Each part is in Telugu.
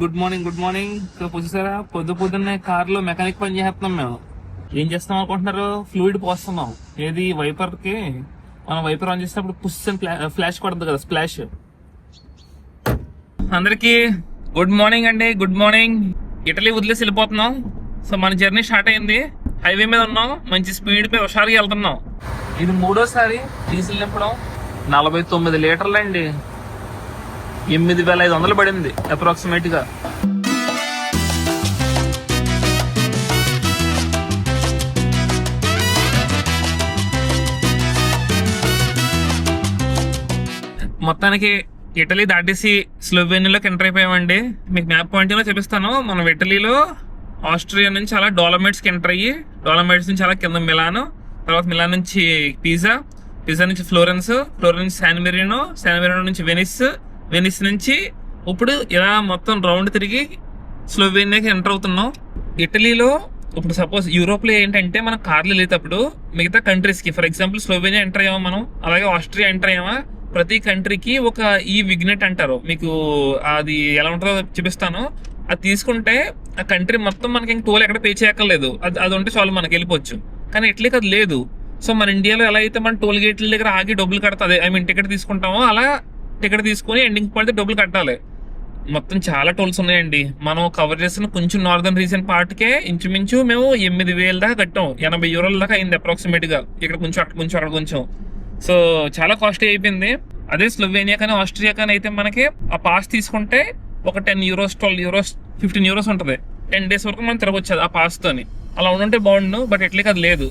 Good morning. చూసారా, పొద్దున్నే కార్ లో మెకానిక్ పని చేస్తున్నాం. మేము ఏం చేస్తాం అనుకుంటున్నారు? ఫ్లూయిడ్ పోస్తున్నాం. ఏది వైపర్ కి. మనం వైపర్ ఆన్ చేసినప్పుడు పుష్ అని ఫ్లాష్ పడుతుంది కదా, స్ప్లాష్. అందరికి గుడ్ మార్నింగ్ అండి. Good morning. ఇటలీ వదిలేసి వెళ్ళిపోతున్నాం. సో మన జర్నీ స్టార్ట్ అయింది. హైవే మీద ఉన్నాం. మంచి స్పీడ్ పై హుషారుగా వెళ్తున్నాం. ఇది 3వ డీజిల్ నింపడం. 49 లీటర్లు అండి. 8,500 పడింది అప్రాక్సిమేట్ గా. మొత్తానికి ఇటలీ దాటేసి స్లోవేనియాలోకి ఎంటర్ అయిపోయామండి. మీకు మ్యాప్ పాయింట్ లో చూపిస్తాను. మనం ఇటలీలో ఆస్ట్రియా నుంచి అలా డోలమైట్స్ కి ఎంటర్ అయ్యి, డోలమైట్స్ నుంచి అలా కింద మిలాన్, తర్వాత మిలాన్ నుంచి పిజ్జా నుంచి ఫ్లోరెన్స్ నుంచి శాన్ మెరీనో నుంచి వెనిస్ నుంచి ఇప్పుడు ఇలా మొత్తం రౌండ్ తిరిగి స్లోవేనియాకి ఎంటర్ అవుతున్నాం. ఇటలీలో ఇప్పుడు సపోజ్ యూరోప్ లో ఏంటంటే మనం కార్లు వెళ్ళేటప్పుడు మిగతా కంట్రీస్ కి, ఫర్ ఎగ్జాంపుల్ స్లోవేనియా ఎంటర్ అయ్యామా మనం, అలాగే ఆస్ట్రియా ఎంటర్ అయ్యామా, ప్రతి కంట్రీకి ఒక ఈ విగ్నెట్ అంటారు. మీకు అది ఎలా ఉంటుందో చూపిస్తాను. అది తీసుకుంటే ఆ కంట్రీ మొత్తం మనకి ఇంక టోల్ ఎక్కడ పే చేయక్కర్లేదు. అది ఉంటే చాలు, మనకి వెళ్ళిపోవచ్చు. కానీ ఇట్లీకి అది లేదు. సో మన ఇండియాలో ఎలా అయితే మనం టోల్ గేట్ల దగ్గర ఆగి డబ్బులు కడతాది, టికెట్ తీసుకుంటామో అలా టికెట్ తీసుకుని ఎండింగ్ పడితే డబ్బులు కట్టాలి. మొత్తం చాలా టోల్స్ ఉన్నాయండి. మనం కవర్ చేసిన కొంచెం నార్దర్న్ రీజన్ పార్ట్కే ఇంచుమించు మేము 8,000 దాకా కట్టాం. 80 యూరోల దాకా అయింది అప్రాక్సిమేట్ గా. ఇక్కడ కొంచెం అక్కడ కొంచెం. సో చాలా కాస్ట్లీ అయిపోయింది. అదే స్లోవేనియా కానీ ఆస్ట్రియా కానీ అయితే మనకి ఆ పాస్ తీసుకుంటే ఒక 10 యూరోస్ 12 యూరోస్ 15 యూరోస్ ఉంటుంది. 10 days వరకు మనం తిరగొచ్చు ఆ పాస్ తోని. అలా ఉండుంటే బాగుండు, బట్ ఇట్లకి అది లేదు.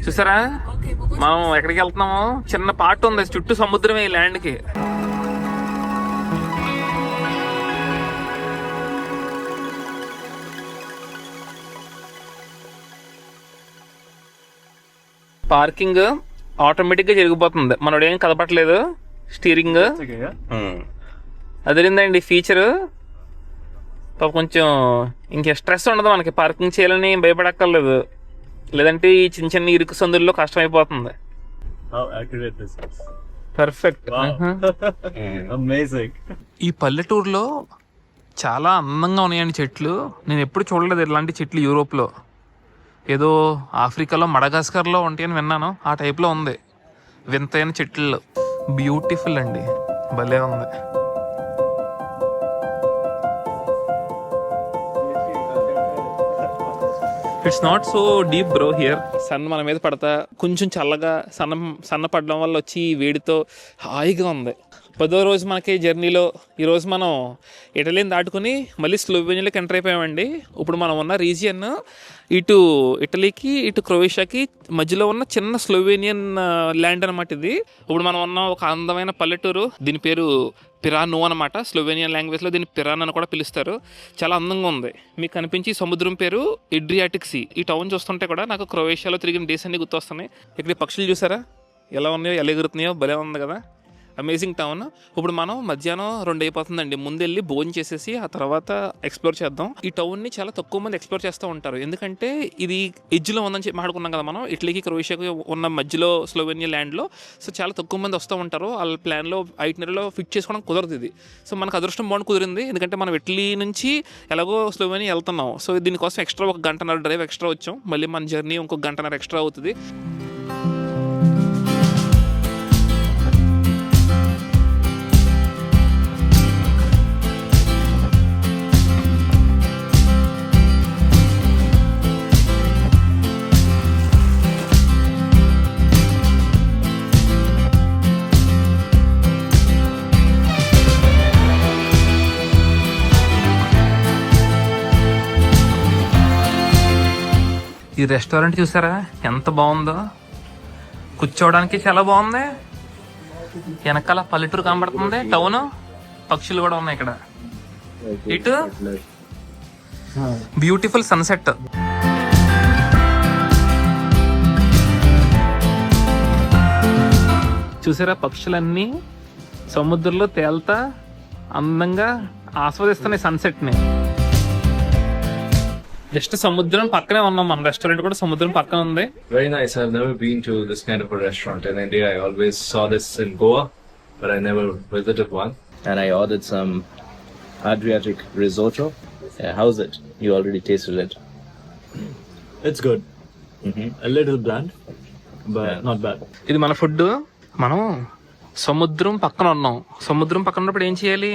చూసారా, మనం ఎక్కడికి వెళ్తున్నాము? చిన్న పార్ట్ ఉంది, చుట్టూ సముద్రమే ఈ ల్యాండ్ కి. పార్కింగ్ ఆటోమేటిక్ గా జరిగిపోతుంది. మనోడు ఏం కదపట్లేదు. Steering అదిరిందండి feature. కొంచెం ఇంక స్ట్రెస్ ఉండదు మనకి, పార్కింగ్ చేయాలని భయపడక్కర్లేదు. లేదంటే ఈ చిన్న ఇరుకు సందుల్లో కష్టం అయిపోతుంది. పర్ఫెక్ట్. ఈ పల్లెటూరులో చాలా అందంగా ఉన్నాయండి చెట్లు. నేను ఎప్పుడు చూడలేదు ఇలాంటి చెట్లు యూరోప్ లో. ఏదో ఆఫ్రికాలో మడగాస్కర్లో ఉంటాయని విన్నాను. ఆ టైప్ లో ఉంది. వింతైన చెట్లు, బ్యూటిఫుల్ అండి, భలే ఉంది. It's not so deep bro here. Sun మన మీద పడతా కొంచెం చల్లగా సన్న పడడం వల్ల వచ్చి వేడితో హాయిగా ఉంది. 10వ రోజు మనకి జర్నీలో ఈరోజు మనం ఇటలీని దాటుకుని మళ్ళీ స్లోవేనియాలోకి ఎంటర్ అయిపోయామండి. ఇప్పుడు మనం ఉన్న రీజియన్ ఇటు ఇటలీకి ఇటు క్రొయేషియాకి మధ్యలో ఉన్న చిన్న స్లోవేనియన్ ల్యాండ్ అనమాట ఇది. ఇప్పుడు మనం ఉన్న ఒక అందమైన పల్లెటూరు, దీని పేరు పిరానో అనమాట. స్లోవేనియన్ లాంగ్వేజ్ లో దీన్ని పిరాన్ అని కూడా పిలుస్తారు. చాలా అందంగా ఉంది. మీకు కనిపించి సముద్రం పేరు ఎడ్రియాటిక్ సీ. ఈ టౌన్ చూస్తుంటే కూడా నాకు క్రొయేషియాలో తిరిగిన డేస్ అన్ని గుర్తొస్తున్నాయి. ఇక్కడ పక్షులు చూసారా ఎలా ఉన్నాయో, ఎలా ఎగురుతున్నాయో, భలే ఉంది కదా. Amazing town. ఇప్పుడు మనం మధ్యాహ్నం 2 అయిపోతుందండి. ముందెళ్ళి భోజనం చేసేసి ఆ తర్వాత ఎక్స్ప్లోర్ చేద్దాం. ఈ టౌన్ ని చాలా తక్కువ మంది ఎక్స్ప్లోర్ చేస్తూ ఉంటారు. ఎందుకంటే ఇది ఎడ్జ్ లో ఉందని చెప్పి మాట్లాడుకున్నాం కదా మనం. ఇటలీకి క్రొయేషియాకి ఉన్న మధ్యలో స్లోవేనియా ల్యాండ్ లో. సో చాలా తక్కువ మంది వస్తూ ఉంటారు. వాళ్ళ ప్లాన్ లో ఐటినరీలో ఫిట్ చేసుకోవడం కుదరదు ఇది. సో మనకు అదృష్టం బాగుండి కుదిరింది. ఎందుకంటే మనం ఇటలీ నుంచి ఎలాగో స్లోవేనియా వెళ్తున్నాం. సో దీనికోసం ఎక్స్ట్రా 1 గంటన్నర డ్రైవ్ ఎక్స్ట్రా వచ్చాం. మళ్ళీ మన జర్నీ ఇంకొక 1 గంటన్నర ఎక్స్ట్రా అవుతుంది. ఈ రెస్టారెంట్ చూసారా ఎంత బాగుందో. కూర్చోవడానికి చాలా బాగుంది. వెనకాల పల్లెటూరు కనబడుతుంది, టౌన్, పక్షులు కూడా ఉన్నాయి ఇక్కడ. ఇటు బ్యూటిఫుల్ సన్సెట్. చూసారా పక్షులన్నీ సముద్రంలో తేల్తా అందంగా ఆస్వాదిస్తున్నాయి సన్సెట్ని. జస్ట్ సముద్రం పక్కనే ఉన్నాం, మన రెస్టారెంట్ కూడా సముద్రం పక్కన ఉంది. Very nice. I've never been to this kind of a restaurant in India. I always saw this in Goa, but I never visited one. And I ordered some Adriatic risotto. Yeah, how's it? You already tasted it. It's good. A little bland, but not bad. ఇది మన ఫుడ్. మనం సముద్రం పక్కన ఉన్నాం. సముద్రం పక్కన ఉన్నప్పుడు ఏం చేయాలి?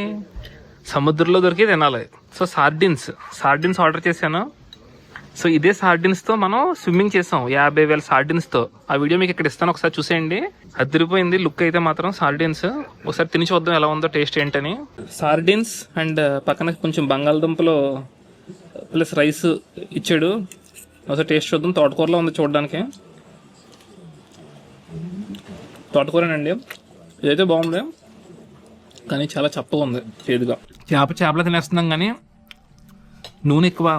సముద్రంలో దొరికి తినాలి. సో సార్డిన్స్ ఆర్డర్ చేశాను. సో ఇదే సార్డిన్స్తో మనం స్విమ్మింగ్ చేసాం 50,000 సార్డిన్స్తో. ఆ వీడియో మీకు ఇక్కడ ఇస్తాను, ఒకసారి చూసేయండి. అదిరిపోయింది లుక్ అయితే మాత్రం సార్డిన్స్. ఒకసారి తిని చూద్దాం ఎలా ఉందో టేస్ట్ ఏంటని. సార్డిన్స్ అండ్ పక్కన కొంచెం బంగాళదుంపలు ప్లస్ రైస్ ఇచ్చాడు. ఒకసారి టేస్ట్ చూద్దాం. తోటకూరలో ఉంది చూడడానికి. తోటకూరేనండి. ఇదైతే బాగుంది కానీ చాలా చప్పగా ఉంది, చేదుగా. చేపలు తినేస్తున్నాం కానీ నూనె ఎక్కువ,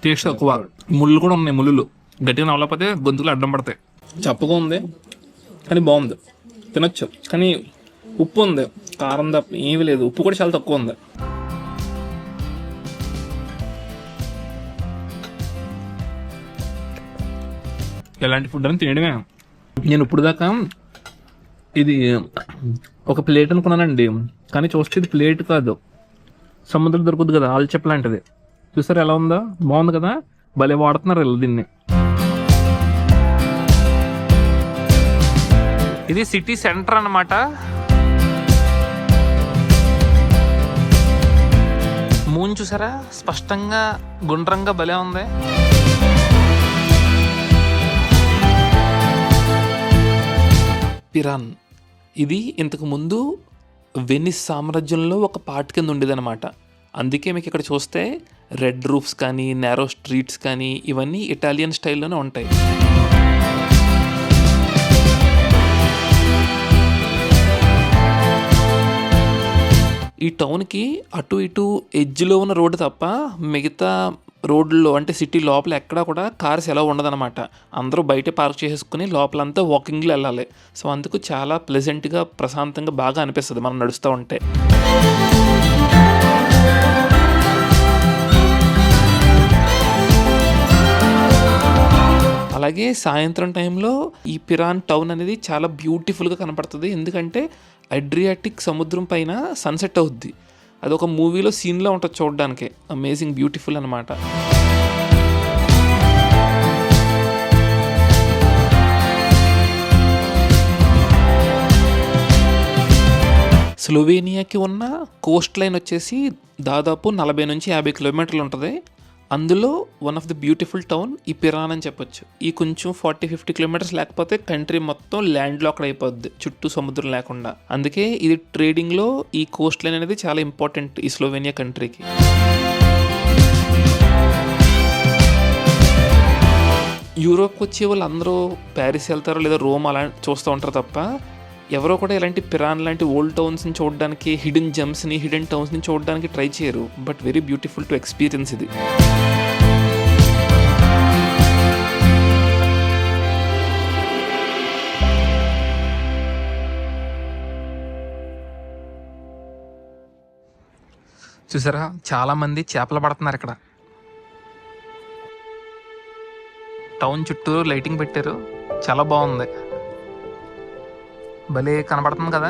టేస్ట్ తక్కువ. ముళ్ళు కూడా ఉన్నాయి, ముళ్ళు గట్టిగా నవ్వలేకపోతే గొంతులు అడ్డం పడతాయి. చప్పగా ఉంది కానీ బాగుంది, తినొచ్చు. కానీ ఉప్పు ఉంది, కారం తప్ప ఏమీ లేదు. ఉప్పు కూడా చాలా తక్కువ ఉంది. ఎలాంటి ఫుడ్ అని తినడమే. నేను ఇప్పుడు దాకా ఇది ఒక ప్లేట్ అనుకున్నానండి, కానీ చూస్తే ఇది ప్లేట్ కాదు, సముద్రం దొరుకుతుంది కదా ఆల్చెప్ లాంటిది. చూసారు ఎలా ఉందో, బాగుంది కదా, భలే వాడుతున్నారు వీళ్ళు దీన్ని. ఇది సిటీ సెంటర్ అన్నమాట. మూన్ చూసారా స్పష్టంగా గుండ్రంగా భలే ఉంది. పిరాన్ ఇది ఇంతకు ముందు వెనిస్ సామ్రాజ్యంలో ఒక పార్ట్ కింద ఉండేదన్నమాట. అందుకే మీకు ఇక్కడ చూస్తే రెడ్ రూఫ్స్ కానీ నేరో స్ట్రీట్స్ కానీ ఇవన్నీ ఇటాలియన్ స్టైల్లోనే ఉంటాయి. ఈ టౌన్కి అటు ఇటు ఎడ్జ్లో ఉన్న రోడ్డు తప్ప మిగతా రోడ్లో అంటే సిటీ లోపల ఎక్కడా కూడా కార్స్ ఎలా ఉండదన్నమాట. అందరూ బయట పార్క్ చేసుకుని లోపలంతా వాకింగ్లో వెళ్ళాలి. సో అందుకు చాలా ప్లెజెంట్గా ప్రశాంతంగా బాగా అనిపిస్తుంది మనం నడుస్తూ ఉంటే. అలాగే సాయంత్రం టైంలో ఈ పిరాన్ టౌన్ అనేది చాలా బ్యూటిఫుల్గా కనపడుతుంది. ఎందుకంటే అడ్రియాటిక్ సముద్రం పైన సన్సెట్ అవుద్ది. అది ఒక మూవీలో సీన్లో ఉంటుంది చూడడానికి. అమేజింగ్ బ్యూటిఫుల్ అనమాట. స్లోవేనియాకి ఉన్న కోస్ట్ లైన్ వచ్చేసి దాదాపు 40 నుంచి 50 కిలోమీటర్లు ఉంటుంది. అందులో one of the beautiful town ఈ పిరాన్ అని చెప్పొచ్చు. ఈ కొంచెం 40-50 కిలోమీటర్స్ లేకపోతే కంట్రీ మొత్తం ల్యాండ్ లాక్డ్ అయిపోద్ది, చుట్టూ సముద్రం లేకుండా. అందుకే ఇది ట్రేడింగ్లో ఈ కోస్ట్ లైన్ అనేది చాలా ఇంపార్టెంట్ ఈ స్లోవేనియా కంట్రీకి. యూరోప్కి వచ్చే వాళ్ళు అందరూ ప్యారిస్ వెళ్తారో లేదా రోమ్ అలా చూస్తూ ఉంటారు తప్ప ఎవరో కూడా ఇలాంటి పిరాన్ లాంటి ఓల్డ్ టౌన్స్ని చూడడానికి, హిడెన్ జెమ్స్ని, హిడెన్ టౌన్స్ని చూడడానికి ట్రై చేయరు. But very beautiful to experience ఇది. చూసారా చాలా మంది చేపలు పడుతున్నారు ఇక్కడ. టౌన్ చుట్టూ లైటింగ్ పెట్టారు, చాలా బాగుంది, భలే కనబడుతుంది కదా.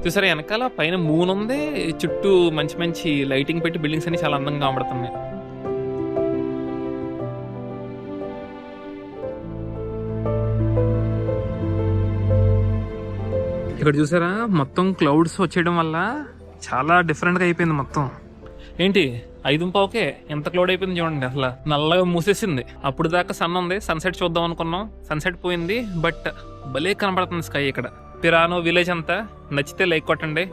చూసారా వెనకాల పైన మూన్ ఉంది, చుట్టూ మంచి మంచి లైటింగ్ పెట్టి బిల్డింగ్స్ అన్ని చాలా అందంగా కనబడుతున్నాయి. ఇక్కడ చూసారా మొత్తం క్లౌడ్స్ వచ్చేయడం వల్ల చాలా డిఫరెంట్గా అయిపోయింది మొత్తం. ఏంటి 5:15కే ఎంత క్లౌడ్ అయిపోయింది చూడండి. అసలు నల్లగా మూసేసింది. అప్పుడు దాకా సన్ ఉంది, సన్సెట్ చూద్దాం అనుకున్నాం, సన్సెట్ పోయింది. బట్ భలే కనబడుతుంది స్కై ఇక్కడ. పిరానో విలేజ్ అంతా. నచ్చితే లైక్ కొట్టండి.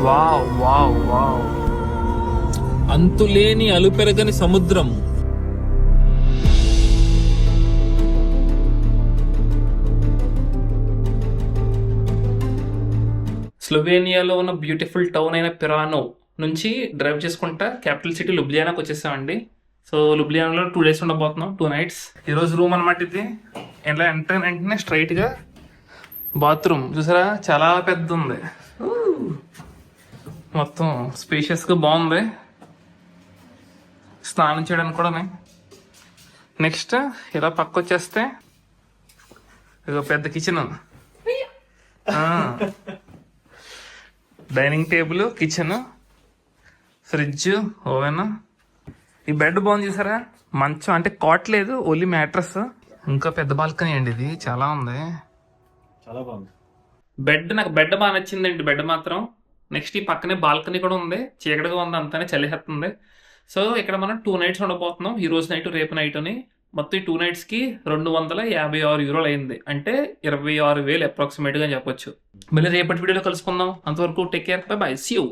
వావ్ వావ్ వావ్, అంతులేని అలుపెరగని సముద్రం. స్లోవేనియాలో ఉన్న బ్యూటిఫుల్ టౌన్ అయిన పిరానో నుంచి డ్రైవ్ చేసుకుంటా క్యాపిటల్ సిటీ లుబ్లియానాకి వచ్చేసామండి. సో లుబ్లియానాలో 2 days ఉండబోతున్నాం, 2 nights. ఈరోజు రూమ్ అనమాట ఇది. ఇలా ఎంటర్ అయిన వెంటనే స్ట్రైట్గా బాత్రూమ్ చూసారా, చాలా పెద్ద ఉంది. మొత్తం స్పేషియస్గా బాగుంది, స్నానం చేయడానికి కూడా. నెక్స్ట్ ఇలా పక్క వచ్చేస్తే ఇదో పెద్ద kitchen, dining table, kitchen, fridge, oven. ఈ బెడ్ బాగుంది చూసారా, మంచం అంటే కాట్ లేదు, ఓన్లీ మ్యాట్రస్. ఇంకా పెద్ద బాల్కనీ అండి, ఇది చాలా ఉంది. చాలా బాగుంది. బెడ్ నాకు బెడ్ బాగా నచ్చిందండి, బెడ్ మాత్రం. నెక్స్ట్ ఈ పక్కనే బాల్కనీ కూడా ఉంది, చీకటిగా ఉంది, అంతానే చలిహెత్తుంది. సో ఇక్కడ మనం 2 nights ఉండబోతున్నాం, ఈ రోజు నైట్ రేపు నైట్ అని. మొత్తం ఈ 2 nightsకి €256 అయింది, అంటే 26,000 అప్రాక్సిమేట్గా చెప్పొచ్చు. మళ్ళీ రేపటి వీడియోలో కలుసుకుందాం, అంతవరకు take care, bye bye, see you.